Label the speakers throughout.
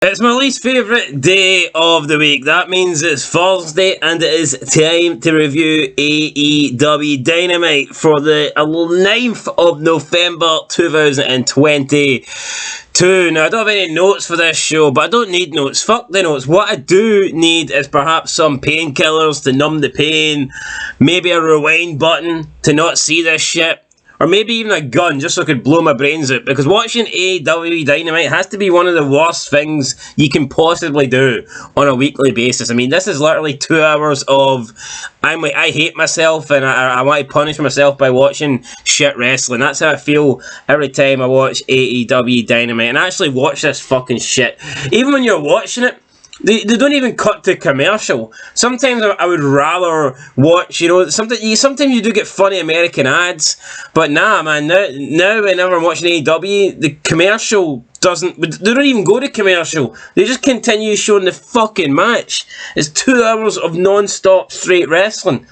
Speaker 1: It's my least favourite day of the week. That means it's Thursday and it is time to review Aew Dynamite for the 9th of November 2022. Now, I don't have any notes for this show, but I don't need notes. Fuck the notes. What I do need is perhaps some painkillers to numb the pain, maybe a rewind button to not see this shit. Or maybe even a gun, just so I could blow my brains out. Because watching Aew Dynamite has to be one of the worst things you can possibly do on a weekly basis. I mean, this is literally 2 hours of, I hate myself and I want to punish myself by watching shit wrestling. That's how I feel every time I watch Aew Dynamite. And I actually watch this fucking shit. Even when you're watching it, They don't even cut to commercial. Sometimes I would rather watch, sometimes you do get funny American ads, but nah, man, now whenever I'm watching AEW, the commercial they don't even go to commercial. They just continue showing the fucking match. It's 2 hours of non-stop straight wrestling.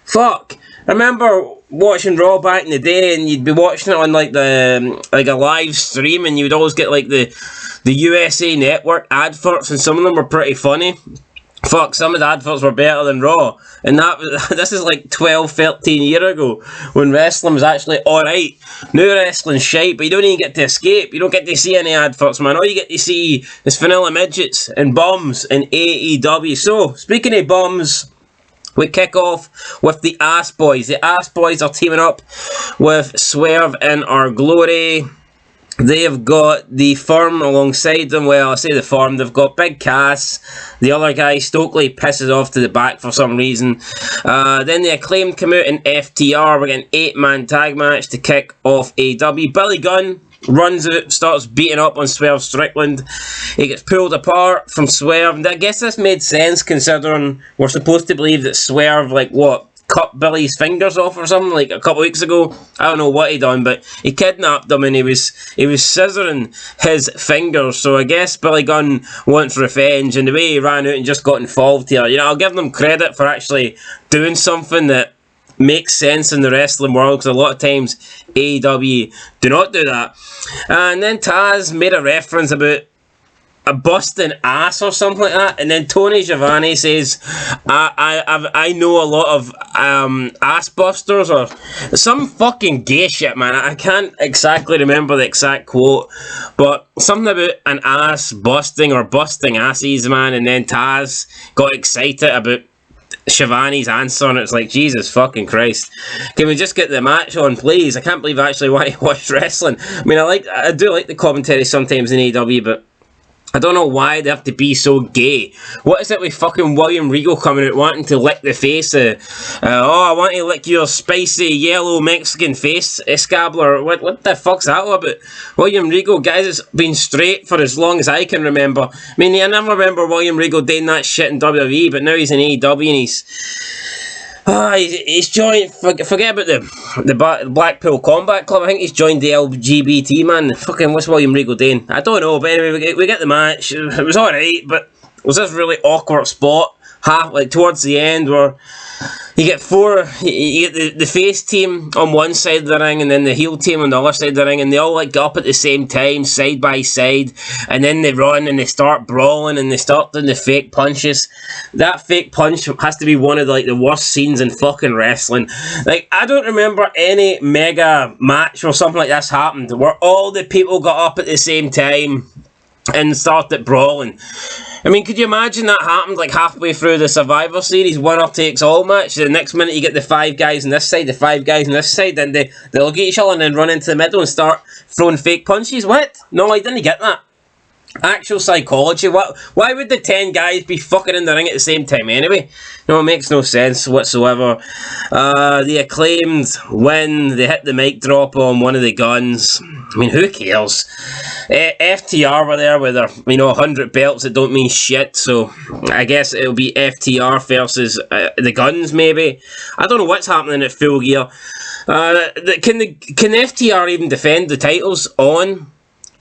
Speaker 1: Fuck. I remember watching Raw back in the day, and you'd be watching it on like a live stream, and you'd always get like the USA Network adverts, and some of them were pretty funny. Fuck, some of the adverts were better than Raw, and this is like 12, 13 years ago, when wrestling was actually alright. Now wrestling's shite, but you don't even get to escape. You don't get to see any adverts, man. All you get to see is vanilla midgets and bums in AEW. So, speaking of bums, we kick off with the Ass Boys. The Ass Boys are teaming up with Swerve in Our Glory. They've got the Firm alongside them. Well, I say the Firm. They've got Big Cass. The other guy, Stokely, pisses off to the back for some reason. Then the Acclaimed come out in FTR. We're getting an 8-man tag match to kick off AEW. Billy Gunn runs out, starts beating up on Swerve Strickland. He gets pulled apart from Swerve. And I guess this made sense considering we're supposed to believe that Swerve, cut Billy's fingers off or something like a couple weeks ago. I don't know what he done, but he kidnapped him and he was scissoring his fingers. So I guess Billy Gunn wants revenge, and the way he ran out and just got involved here, I'll give them credit for actually doing something that makes sense in the wrestling world, because a lot of times AEW do not do that. And then Taz made a reference about a busting ass or something like that, and then Tony Schiavone says, I know a lot of ass busters or some fucking gay shit, man. I can't exactly remember the exact quote, but something about an ass busting or busting asses, man. And then Taz got excited about Schiavone's answer, and it's like, Jesus fucking Christ, can we just get the match on, please? I can't believe I actually want to watch wrestling. I mean, I do like the commentary sometimes in AEW, but I don't know why they have to be so gay. What is it with fucking William Regal coming out wanting to lick the face of, I want to lick your spicy yellow Mexican face, Scabler. What the fuck's that all about? William Regal, guys, it's been straight for as long as I can remember. I mean, I never remember William Regal doing that shit in WWE, but now he's in AEW and he's joined, forget about the Blackpool Combat Club. I think he's joined the LGBT, man. Fucking, what's William Regal doing? I don't know, but anyway, we get the match. It was alright, but it was this really awkward spot, towards the end, where you get you get the face team on one side of the ring, and then the heel team on the other side of the ring, and they all get up at the same time, side by side, and then they run and they start brawling and they start doing the fake punches. That fake punch has to be one of the worst scenes in fucking wrestling. I don't remember any mega match or something like this happened where all the people got up at the same time and started brawling. I mean, could you imagine that happened halfway through the Survivor Series, winner takes all match? The next minute you get the 5 guys on this side, the 5 guys on this side, and they look at each other and then run into the middle and start throwing fake punches. What? No, I didn't get that. Actual psychology. Why would the 10 guys be fucking in the ring at the same time anyway? No, it makes no sense whatsoever. The Acclaimed win. They hit the mic drop on one of the guns. I mean, who cares? FTR were there with their 100 belts that don't mean shit, so I guess it'll be FTR versus the Guns, maybe. I don't know what's happening at Full Gear. Can FTR even defend the titles on?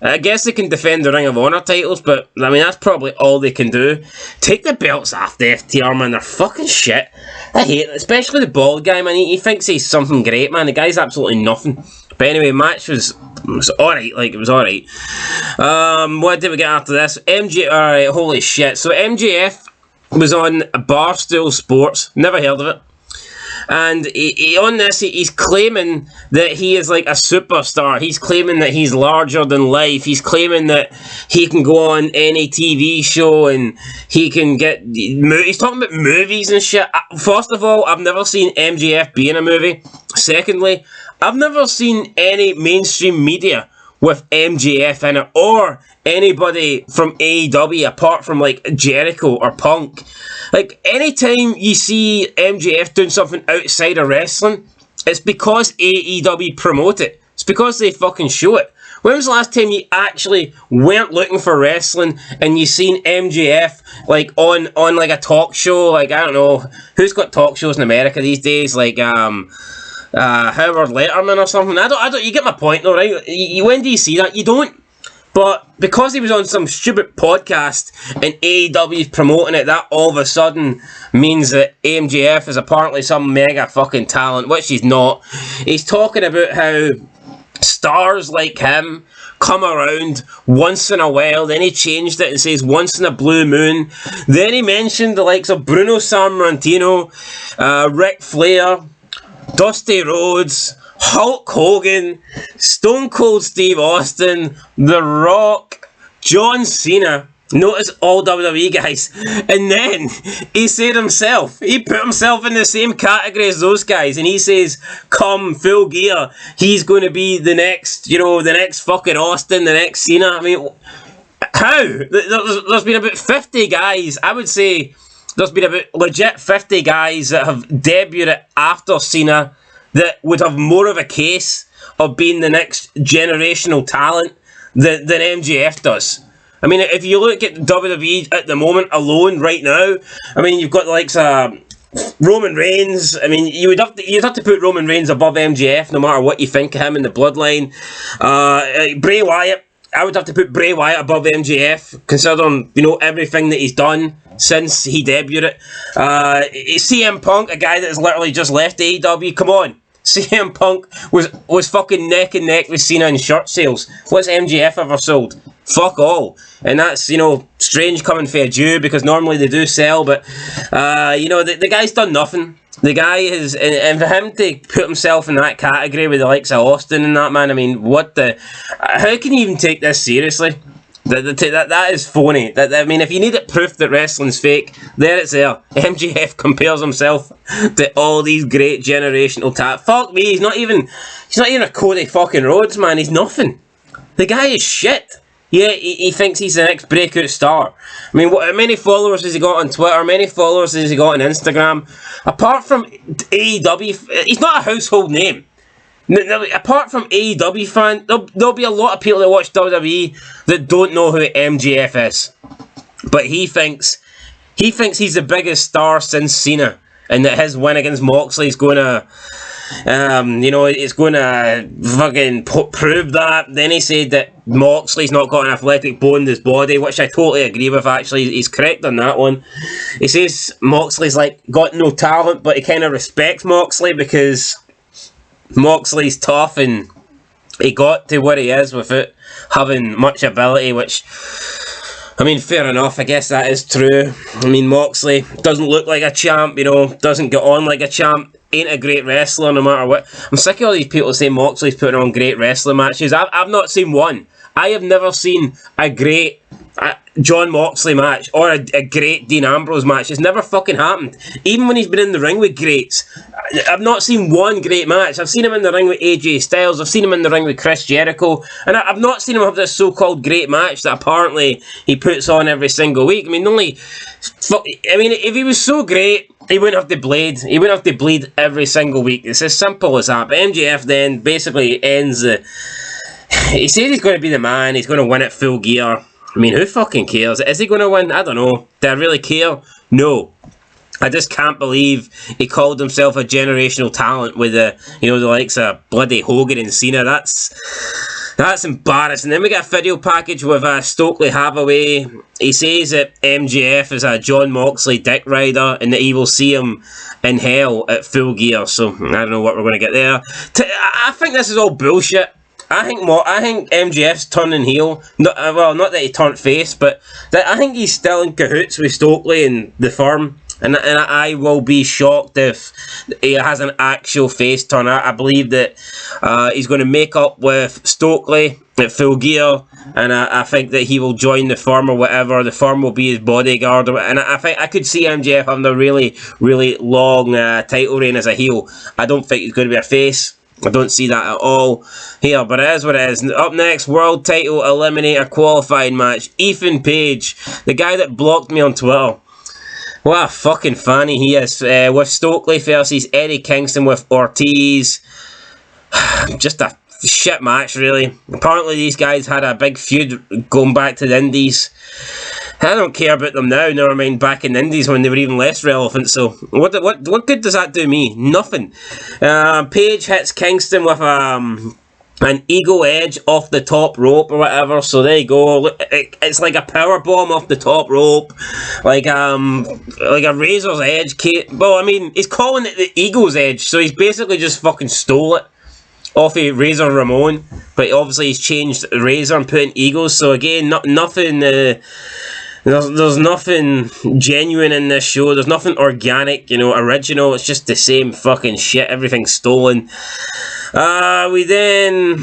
Speaker 1: I guess they can defend the Ring of Honor titles, but I mean, that's probably all they can do. Take the belts off the FTR, man. They're fucking shit. I hate it, especially the bald guy, man. He thinks he's something great, man. The guy's absolutely nothing. But anyway, match was alright, like, it was alright. What did we get after this? Alright, holy shit. So MJF was on Barstool Sports, never heard of it. And on this, he's claiming that he is like a superstar. He's claiming that he's larger than life. He's claiming that he can go on any TV show and he can get... He's talking about movies and shit. First of all, I've never seen MJF be in a movie. Secondly, I've never seen any mainstream media with MJF in it, or anybody from AEW apart from like Jericho or Punk. Like, anytime you see MJF doing something outside of wrestling, it's because AEW promote it. It's because they fucking show it. When was the last time you actually weren't looking for wrestling and you seen MJF like on like a talk show? Like, I don't know, who's got talk shows in America these days? Like Howard Letterman or something. I don't. You get my point, though, right? When do you see that? You don't. But because he was on some stupid podcast and AEW is promoting it, that all of a sudden means that MJF is apparently some mega fucking talent, which he's not. He's talking about how stars like him come around once in a while. Then he changed it and says once in a blue moon. Then he mentioned the likes of Bruno Sammartino, Ric Flair, Dusty Rhodes, Hulk Hogan, Stone Cold Steve Austin, The Rock, John Cena. Notice all WWE guys. And then he said himself, he put himself in the same category as those guys, and he says, come Full Gear, he's going to be the next, the next fucking Austin, the next Cena. I mean, how? There's been about 50 guys, I would say, there's been about legit 50 guys that have debuted after Cena that would have more of a case of being the next generational talent than MJF does. I mean, if you look at WWE at the moment alone right now, I mean, you've got the likes of Roman Reigns. I mean, you'd have to put Roman Reigns above MJF no matter what you think of him in the bloodline. Bray Wyatt, I would have to put Bray Wyatt above MJF, considering, everything that he's done since he debuted it. CM Punk, a guy that has literally just left AEW, come on. CM Punk was fucking neck and neck with Cena in shirt sales. What's MJF ever sold? Fuck all. And that's, strange coming for a Jew, because normally they do sell, but, the guy's done nothing. The guy is, and for him to put himself in that category with the likes of Austin and that, man, I mean, how can you even take this seriously? That is phony. I mean, if you needed proof that wrestling's fake, there it's there. MJF compares himself to all these great generational talent. Fuck me, he's not even a Cody fucking Rhodes, man. He's nothing. The guy is shit. Yeah, he thinks he's the next breakout star. I mean, how many followers has he got on Twitter? How many followers has he got on Instagram? Apart from AEW, he's not a household name. Now, apart from AEW fans, there'll be a lot of people that watch WWE that don't know who MJF is. But he thinks he's the biggest star since Cena, and that his win against Moxley is going to, it's going to fucking prove that. Then he said that Moxley's not got an athletic bone in his body, which I totally agree with, actually. He's correct on that one. He says Moxley's got no talent, but he kind of respects Moxley because Moxley's tough and he got to where he is without having much ability, which, I mean, fair enough, I guess that is true. I mean, Moxley doesn't look like a champ, doesn't get on like a champ, ain't a great wrestler no matter what. I'm sick of all these people saying Moxley's putting on great wrestling matches. I've not seen one. I have never seen a great John Moxley match or a great Dean Ambrose match. It's never fucking happened. Even when he's been in the ring with greats, I've not seen one great match. I've seen him in the ring with AJ Styles. I've seen him in the ring with Chris Jericho. And I've not seen him have this so-called great match that apparently he puts on every single week. I mean, if he was so great, he wouldn't have to bleed. He wouldn't have to bleed every single week. It's as simple as that. But MJF then basically ends the... He said he's going to be the man. He's going to win at Full Gear. I mean, who fucking cares? Is he going to win? I don't know. Do I really care? No. I just can't believe he called himself a generational talent with the likes of bloody Hogan and Cena. That's embarrassing. Then we get a video package with Stokely Hathaway. He says that MJF is a John Moxley dick rider and that he will see him in hell at Full Gear. So I don't know what we're going to get there. I think this is all bullshit. I think MJF's turning heel. Not that he turned face, but I think he's still in cahoots with Stokely and the firm. And I will be shocked if he has an actual face turn. I believe that he's going to make up with Stokely at Full Gear, and I think that he will join the firm or whatever. The firm will be his bodyguard, and I think I could see MJF having a really, really long title reign as a heel. I don't think he's going to be a face. I don't see that at all here, but it is what it is. Up next, world title eliminator qualifying match. Ethan Page, the guy that blocked me on Twitter. What a fucking fanny he is. With Stokely versus Eddie Kingston with Ortiz. Just a shit match, really. Apparently these guys had a big feud going back to the Indies. I don't care about them now, never mind back in the Indies when they were even less relevant, so what good does that do me? Nothing. Page hits Kingston with an ego edge off the top rope or whatever, so there you go. It's like a power bomb off the top rope, like a razor's edge. Well, I mean, he's calling it the ego's edge, so he's basically just fucking stole it off of Razor Ramon, but obviously he's changed Razor and put in egos, so again, nothing... There's nothing genuine in this show. There's nothing organic, original. It's just the same fucking shit. Everything's stolen. We then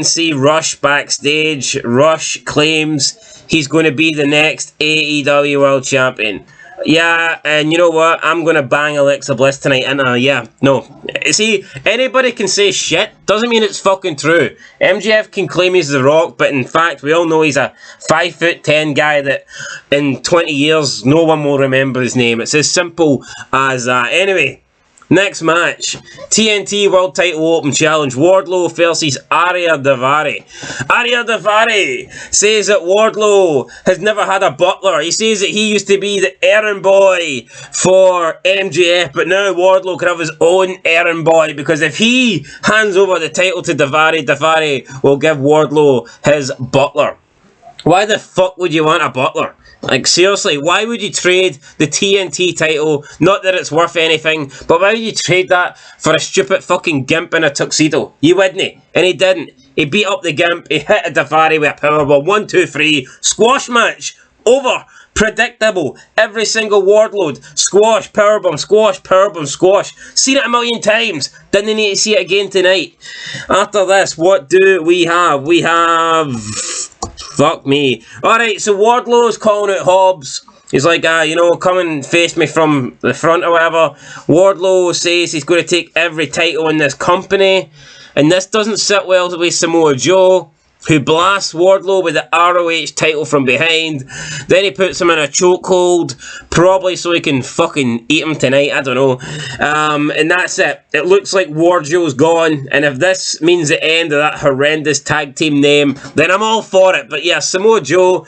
Speaker 1: see Rush backstage. Rush claims he's going to be the next AEW World Champion. Yeah, and you know what? I'm going to bang Alexa Bliss tonight. And no. See, anybody can say shit. Doesn't mean it's fucking true. MJF can claim he's The Rock, but in fact, we all know he's a 5'10" guy that in 20 years, no one will remember his name. It's as simple as that. Anyway. Next match, TNT World Title Open Challenge, Wardlow versus Arya Daivari. Arya Daivari says that Wardlow has never had a butler. He says that he used to be the errand boy for MJF, but now Wardlow can have his own errand boy, because if he hands over the title to Daivari, Daivari will give Wardlow his butler. Why the fuck would you want a butler? Like, seriously, why would you trade the TNT title? Not that it's worth anything, but why would you trade that for a stupid fucking gimp in a tuxedo? You wouldn't. And he didn't. He beat up the gimp, he hit a Daivari with a powerbomb. 1, 2, 3. Squash match. Over. Predictable. Every single Wardlow. Squash, powerbomb, squash, powerbomb, squash. Seen it a million times. Didn't need to see it again tonight. After this, what do we have? We have... Fuck me. Alright, so Wardlow's calling out Hobbs. He's like, come and face me from the front or whatever. Wardlow says he's going to take every title in this company. And this doesn't sit well with Samoa Joe, who blasts Wardlow with the ROH title from behind. Then he puts him in a chokehold, probably so he can fucking eat him tonight, I don't know. And that's it. It looks like Wardlow's gone, and if this means the end of that horrendous tag team name, then I'm all for it. But yeah, Samoa Joe,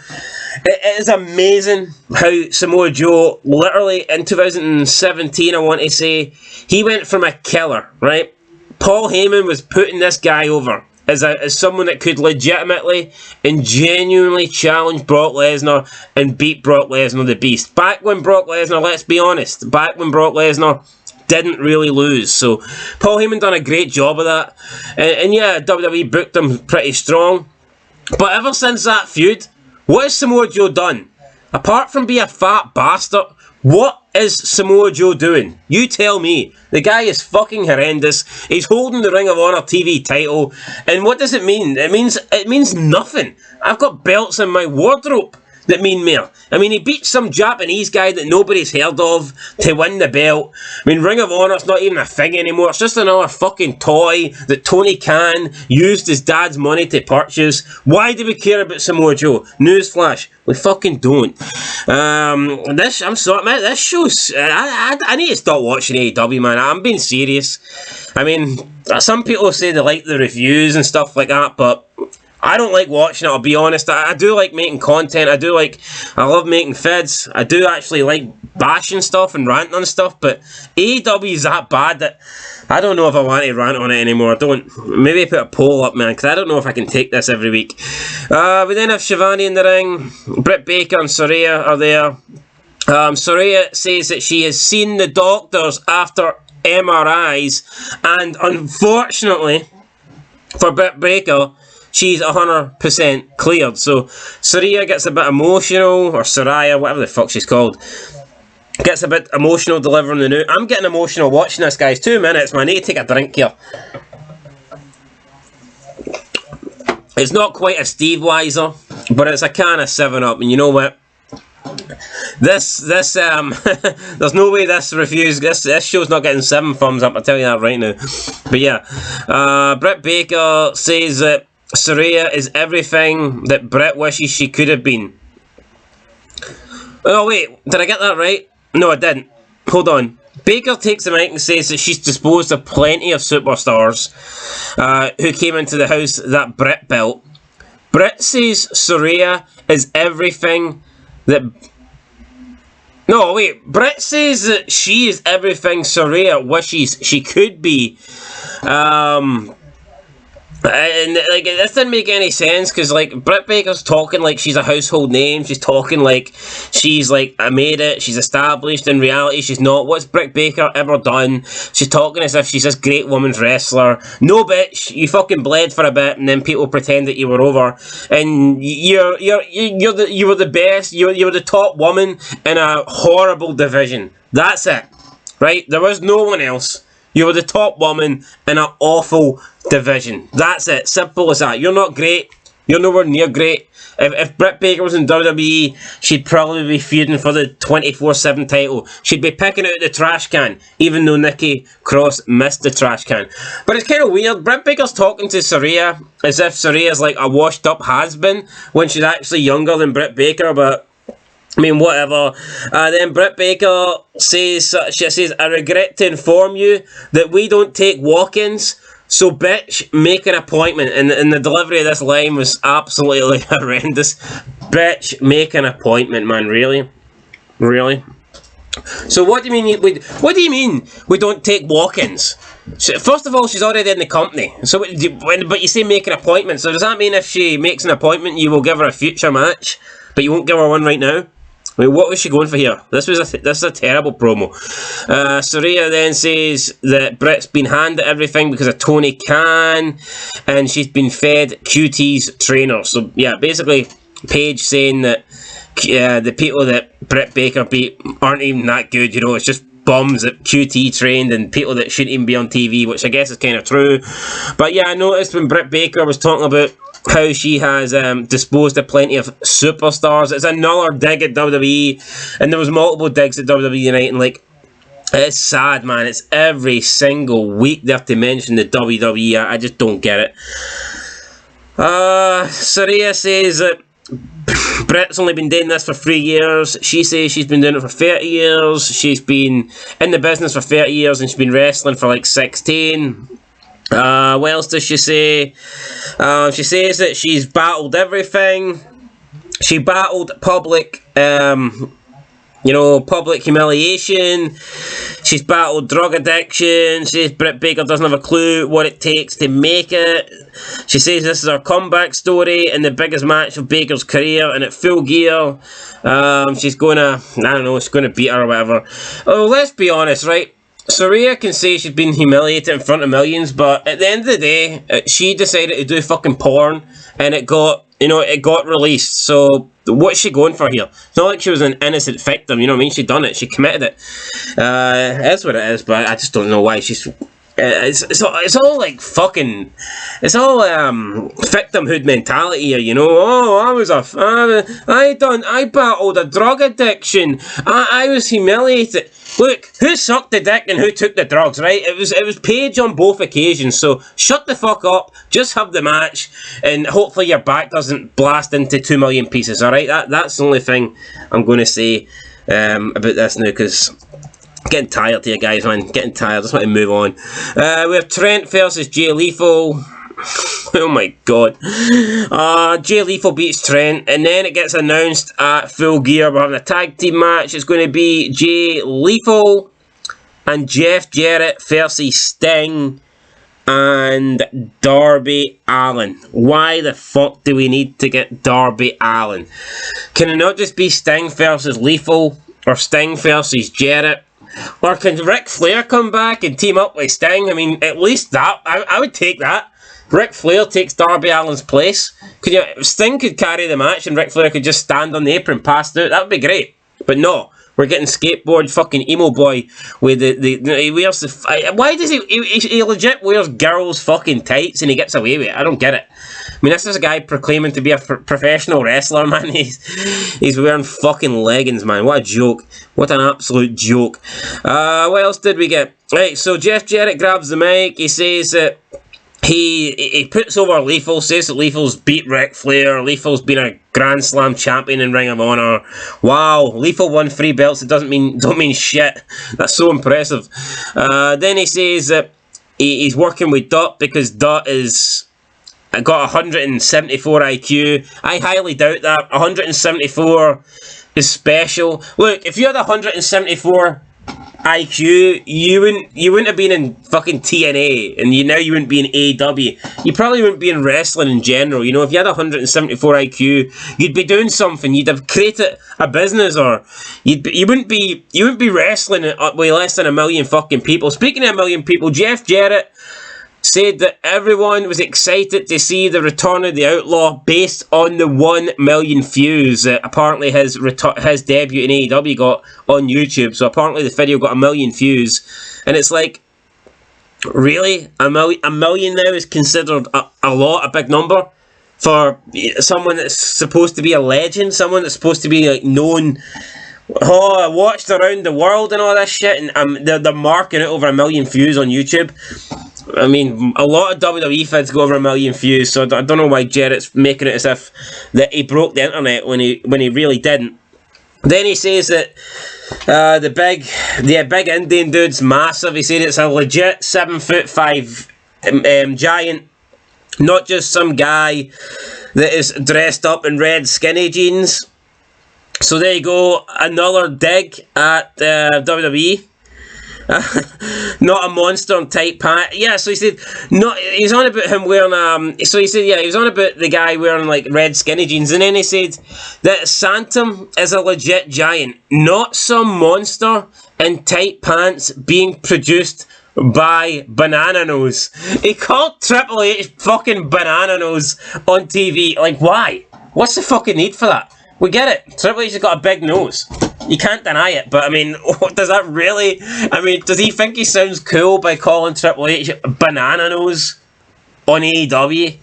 Speaker 1: it is amazing how Samoa Joe, literally in 2017, I want to say, he went from a killer, right? Paul Heyman was putting this guy over as someone that could legitimately and genuinely challenge Brock Lesnar and beat Brock Lesnar the Beast. Back when Brock Lesnar, let's be honest, didn't really lose. So Paul Heyman done a great job of that. And yeah, WWE booked him pretty strong. But ever since that feud, what has Samoa Joe done? Apart from be a fat bastard, what is Samoa Joe doing? You tell me. The guy is fucking horrendous. He's holding the Ring of Honor TV title. And what does it mean? It means nothing. I've got belts in my wardrobe that mean more. I mean, he beat some Japanese guy that nobody's heard of to win the belt. I mean, Ring of Honor's not even a thing anymore. It's just another fucking toy that Tony Khan used his dad's money to purchase. Why do we care about Samoa Joe? Newsflash, we fucking don't. I'm sorry, man, this show's... I need to stop watching AEW, man. I'm being serious. I mean, some people say they like the reviews and stuff like that, but I don't like watching it, I'll be honest. I do like making content. I love making vids. I do actually like bashing stuff and ranting on stuff, but AEW is that bad that I don't know if I want to rant on it anymore. I don't. Maybe put a poll up, man, because I don't know if I can take this every week. We then have Shivani in the ring. Britt Baker and Saraya are there. Saraya says that she has seen the doctors after MRIs, and unfortunately for Britt Baker, she's 100% cleared. So Saraya gets a bit emotional, or Saraya, whatever the fuck she's called, gets a bit emotional delivering the news. I'm getting emotional watching this, guys. 2 minutes, man. I need to take a drink here. It's not quite a Steve Weiser, but it's a can of 7-Up, and you know what? This there's no way this show's not getting 7 thumbs up, I'll tell you that right now. But yeah, Britt Baker says that Saraya is everything that Britt wishes she could have been. Oh wait, did I get that right? No, I didn't. Hold on. Baker takes the mic and says that she's disposed of plenty of superstars who came into the house that Britt built. Britt says Saraya is everything that... No, wait. Britt says that she is everything Saraya wishes she could be. And like, this didn't make any sense, because like Britt Baker's talking like she's a household name. She's talking like she's like made it, she's established. In reality, she's not. What's Britt Baker ever done? She's talking as if she's this great women's wrestler. No, bitch, you fucking bled for a bit, and then people pretend that you were over, and you were the best. You were the top woman in a horrible division. That's it, right? There was no one else. You were the top woman in an awful division. That's it. Simple as that. You're not great. You're nowhere near great. If Britt Baker was in WWE, she'd probably be feuding for the 24/7 title. She'd be picking out the trash can, even though Nikki Cross missed the trash can. But it's kind of weird. Britt Baker's talking to Saraya as if Saraya's like a washed-up has-been when she's actually younger than Britt Baker, but... I mean, whatever. Then Britt Baker says, I regret to inform you that we don't take walk-ins, so bitch, make an appointment. And the delivery of this line was absolutely horrendous. Bitch, make an appointment, man. Really? Really? So what do you mean we don't take walk-ins? So, first of all, she's already in the company. So, but you say make an appointment. So does that mean if she makes an appointment, you will give her a future match, but you won't give her one right now? I mean, what was she going for here? This is a terrible promo. Saraya then says that Britt's been handed everything because of Tony Khan, and she's been fed QT's trainer. So yeah, basically, Paige saying that the people that Britt Baker beat aren't even that good. You know, it's just bums that QT trained and people that shouldn't even be on TV, which I guess is kind of true. But yeah, I noticed when Britt Baker was talking about how she has disposed of plenty of superstars. It's another dig at WWE, and there was multiple digs at WWE tonight, and like, it's sad, man. It's every single week they have to mention the WWE. I just don't get it. Saraya says that Britt's only been doing this for 3 years. She says she's been doing it for 30 years. She's been in the business for 30 years, and she's been wrestling for like 16. What else does she say? She says that she's battled everything. She battled public, public humiliation. She's battled drug addiction. She says Britt Baker doesn't have a clue what it takes to make it. She says this is her comeback story in the biggest match of Baker's career, and at Full Gear, she's gonna, she's gonna beat her or whatever. Oh, let's be honest, right? Saraya can say she's been humiliated in front of millions, but at the end of the day, she decided to do fucking porn, and it got released. So what's she going for here? It's not like she was an innocent victim, you know what I mean? She done it, she committed it. That's what it is, but I just don't know why she's... It's all like fucking... It's all victimhood mentality here, you know? Oh, I battled a drug addiction. I was humiliated. Look, who sucked the dick and who took the drugs, right? It was Paige on both occasions, so shut the fuck up, just have the match, and hopefully your back doesn't blast into 2 million pieces, alright? That's the only thing I'm going to say about this now, because I'm getting tired here, guys, man. Getting tired, just want to move on. We have Trent versus Jay Lethal. Oh my god. Jay Lethal beats Trent, and then it gets announced at Full Gear we're having a tag team match. It's going to be Jay Lethal and Jeff Jarrett versus Sting and Darby Allin. Why the fuck do we need to get Darby Allin? Can it not just be Sting versus Lethal, or Sting versus Jarrett? Or can Ric Flair come back and team up with Sting? I mean, at least that, I would take that. Ric Flair takes Darby Allin's place. Sting could carry the match and Ric Flair could just stand on the apron, pass out. That would be great. But no, we're getting skateboard fucking emo boy with he wears the... Why does he legit wears girls' fucking tights and he gets away with it? I don't get it. I mean, this is a guy proclaiming to be a professional wrestler, man. He's wearing fucking leggings, man. What a joke. What an absolute joke. What else did we get? Right, so Jeff Jarrett grabs the mic. He says that he puts over Lethal, says that Lethal's beat Ric Flair. Lethal's been a Grand Slam champion in Ring of Honor. Wow, Lethal won 3 belts. It don't mean shit. That's so impressive. Then he says that he's working with Dutt because Dutt is got 174 IQ. I highly doubt that. 174 is special. Look, if you had 174 IQ, you wouldn't have been in fucking TNA, and now you wouldn't be in AEW. You probably wouldn't be in wrestling in general. You know, if you had 174 IQ, you'd be doing something. You'd have created a business, or you wouldn't be wrestling with less than 1 million fucking people. Speaking of 1 million people, Jeff Jarrett said that everyone was excited to see the return of the Outlaw based on the 1 million views that apparently his debut in AEW got on YouTube. So apparently the video got 1 million views, and it's like, really? A million now is considered a lot, a big number for someone that's supposed to be a legend, someone that's supposed to be like known. Oh, watched around the world and all that shit, and they're marking it over 1 million views on YouTube. I mean, a lot of WWE vids go over 1 million views, so I don't know why Jarrett's making it as if that he broke the internet when he really didn't. Then he says that the big Indian dude's massive. He said it's a legit 7'5" giant, not just some guy that is dressed up in red skinny jeans. So there you go, another dig at WWE. Not a monster in tight pants. Yeah, so he said he's on about him wearing so he said, yeah, he was on about the guy wearing like red skinny jeans, and then he said that Santum is a legit giant, not some monster in tight pants being produced by Banana Nose. He called Triple H fucking Banana Nose on TV. Like, why? What's the fucking need for that? We get it. Triple H has got a big nose. You can't deny it, but I mean, does that really... I mean, does he think he sounds cool by calling Triple H Banana Nose on AEW?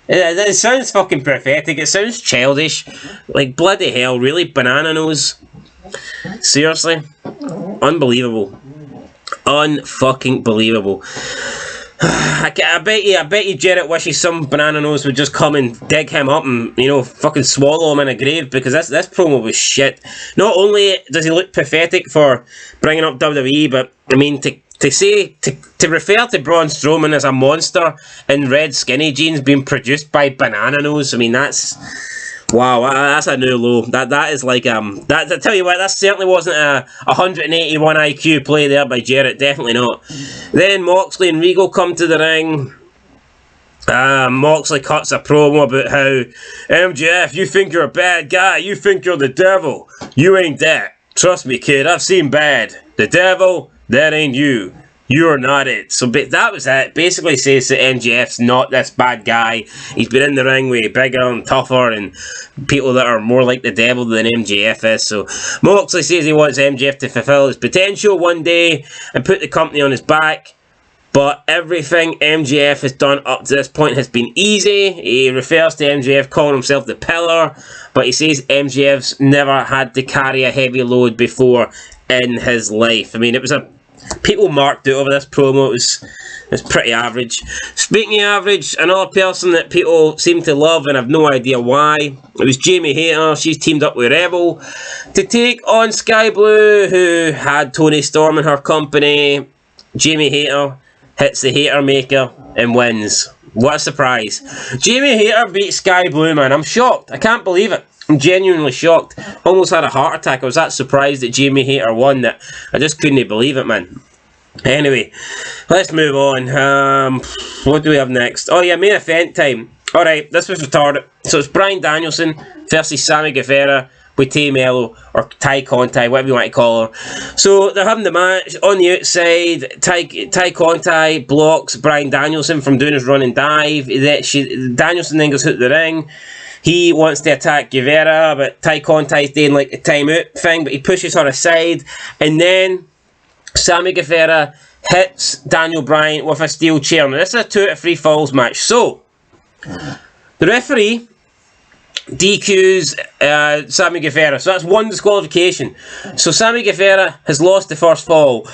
Speaker 1: It sounds fucking pathetic. It sounds childish. Like, bloody hell, really? Banana Nose? Seriously? Unbelievable. Unfucking believable. I bet you Jarrett wishes some Banana Nose would just come and dig him up and, you know, fucking swallow him in a grave, because this promo was shit. Not only does he look pathetic for bringing up WWE, but, I mean, to refer to Braun Strowman as a monster in red skinny jeans being produced by Banana Nose, I mean, that's... Wow, that's a new low. That is like I tell you what, that certainly wasn't a 181 IQ play there by Jarrett. Definitely not. Then Moxley and Regal come to the ring. Moxley cuts a promo about how MJF, you think you're a bad guy. You think you're the devil. You ain't that. Trust me, kid. I've seen bad. The devil, that ain't you. You're not it. So that was it. Basically says that MJF's not this bad guy. He's been in the ring with bigger and tougher and people that are more like the devil than MJF is. So Moxley says he wants MJF to fulfill his potential one day and put the company on his back. But everything MJF has done up to this point has been easy. He refers to MJF calling himself the pillar, but he says MJF's never had to carry a heavy load before in his life. I mean, it was people marked it over this promo. It was pretty average. Speaking of average, another person that people seem to love and have no idea why, it was Jamie Hayter. She's teamed up with Rebel to take on Sky Blue, who had Toni Storm in her company. Jamie Hayter hits the Hater Maker and wins. What a surprise. Jamie Hayter beat Sky Blue, man. I'm shocked. I can't believe it. I'm genuinely shocked. Almost had a heart attack. I was that surprised that Jamie Hayter won that I just couldn't believe it, man. Anyway, let's move on. What do we have next? Oh yeah, main event time. Alright, this was retarded. So it's Bryan Danielson versus Sammy Guevara with Tay Melo, or Ty Conti, whatever you want to call her. So they're having the match on the outside. Ty Conti blocks Bryan Danielson from doing his run and dive. Danielson then goes out the ring. He wants to attack Guevara, but Ty Conti's doing like a timeout thing, but he pushes her aside, and then Sammy Guevara hits Daniel Bryan with a steel chair. Now this is a 2 out of 3 falls match. So the referee DQs Sammy Guevara, so that's 1 disqualification. So Sammy Guevara has lost the first fall.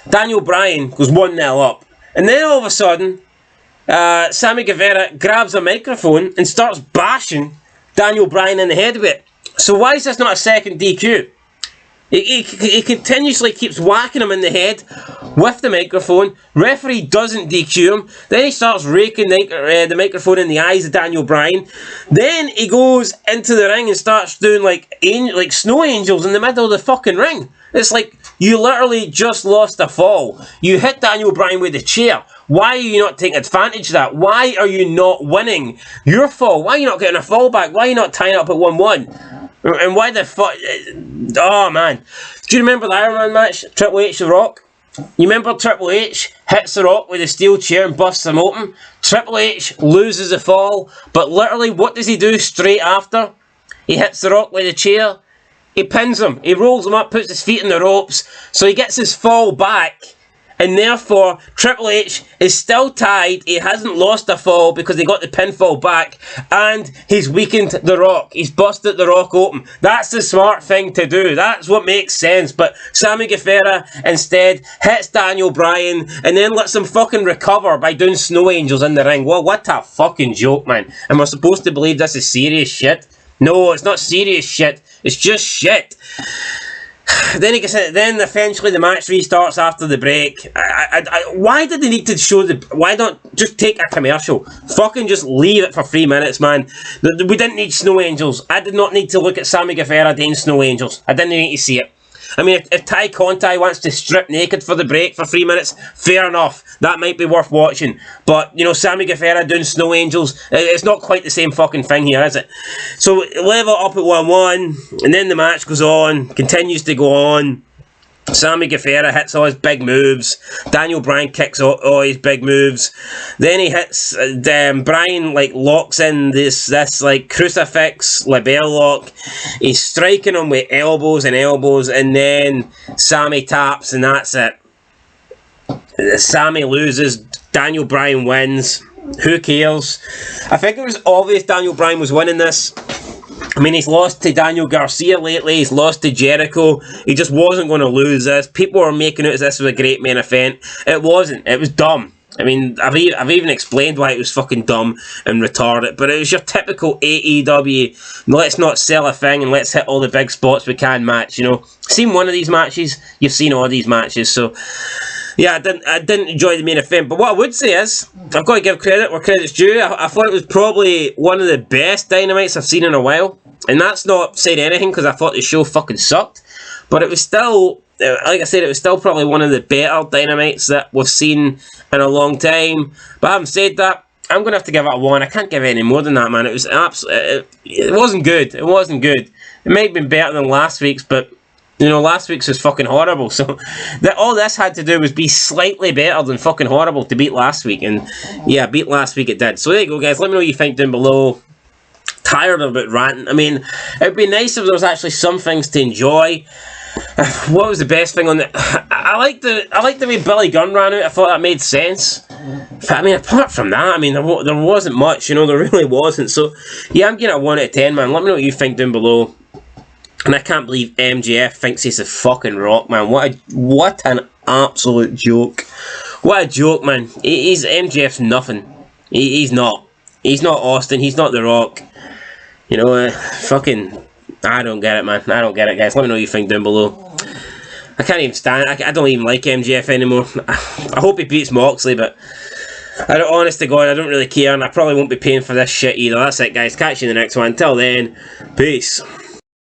Speaker 1: Daniel Bryan goes 1-0 up, and then all of a sudden Sammy Guevara grabs a microphone and starts bashing Daniel Bryan in the head with it. So why is this not a second DQ? He continuously keeps whacking him in the head with the microphone. Referee doesn't DQ him. Then he starts raking the microphone in the eyes of Daniel Bryan. Then he goes into the ring and starts doing like snow angels in the middle of the fucking ring. It's like, you literally just lost a fall. You hit Daniel Bryan with a chair. Why are you not taking advantage of that? Why are you not winning your fall? Why are you not getting a fall back? Why are you not tying up at 1-1? And why the fuck? Oh man. Do you remember the Iron Man match? Triple H The Rock? You remember Triple H hits The Rock with a steel chair and busts him open? Triple H loses the fall, but literally what does he do straight after? He hits The Rock with a chair. He pins him. He rolls him up, puts his feet in the ropes, so he gets his fall back. And therefore, Triple H is still tied. He hasn't lost a fall because he got the pinfall back. And he's weakened The Rock. He's busted The Rock open. That's the smart thing to do. That's what makes sense. But Sammy Guevara instead hits Daniel Bryan and then lets him fucking recover by doing snow angels in the ring. Well, what a fucking joke, man. And we're supposed to believe this is serious shit? No, it's not serious shit. It's just shit. Then eventually the match restarts after the break. Why did they need to show why not just take a commercial? Fucking just leave it for 3 minutes, man. We didn't need snow angels. I did not need to look at Sammy Guevara doing snow angels. I didn't need to see it. I mean, if Ty Conti wants to strip naked for the break for 3 minutes, fair enough. That might be worth watching. But, you know, Sammy Guevara doing snow angels, it's not quite the same fucking thing here, is it? So, level up at 1-1, and then the match goes on, continues to go on. Sammy Guevara hits all his big moves. Daniel Bryan kicks all his big moves. Then he hits Bryan, like, locks in this like crucifix label lock. He's striking him with elbows, and then Sammy taps, and that's it. Sammy loses. Daniel Bryan wins. Who cares? I think it was obvious Daniel Bryan was winning this. I mean, he's lost to Daniel Garcia lately, he's lost to Jericho, he just wasn't going to lose this. People were making out as this was a great main event. It wasn't, it was dumb. I mean, I've even explained why it was fucking dumb and retarded, but it was your typical AEW, let's not sell a thing and let's hit all the big spots we can match, you know. Seen one of these matches, you've seen all these matches, so... yeah, I didn't enjoy the main event, but what I would say is, I've got to give credit where credit's due. I thought it was probably one of the best Dynamites I've seen in a while, and that's not saying anything because I thought the show fucking sucked, but it was still, like I said, it was still probably one of the better Dynamites that we've seen in a long time. But having said that, I'm going to have to give it a 1. I can't give it any more than that, man. It was absolutely, it wasn't good. It wasn't good. It might have been better than last week's, but you know, last week's was fucking horrible, so all this had to do was be slightly better than fucking horrible to beat last week, and yeah, beat last week it did. So there you go, guys, let me know what you think down below. Tired of it ranting. I mean, it would be nice if there was actually some things to enjoy. What was the best thing on it? I liked the way Billy Gunn ran out. I thought that made sense. I mean, apart from that, I mean, there wasn't much, you know, there really wasn't. So yeah, I'm giving it a 1 out of 10, man. Let me know what you think down below. And I can't believe MJF thinks he's a fucking Rock, man. What an absolute joke. What a joke, man. MJF's nothing. He's not. He's not Austin. He's not The Rock. You know, fucking... I don't get it, man. I don't get it, guys. Let me know what you think down below. I can't even stand it. I don't even like MJF anymore. I hope he beats Moxley, but... Honest to God, I don't really care, and I probably won't be paying for this shit either. That's it, guys. Catch you in the next one. Till then, peace.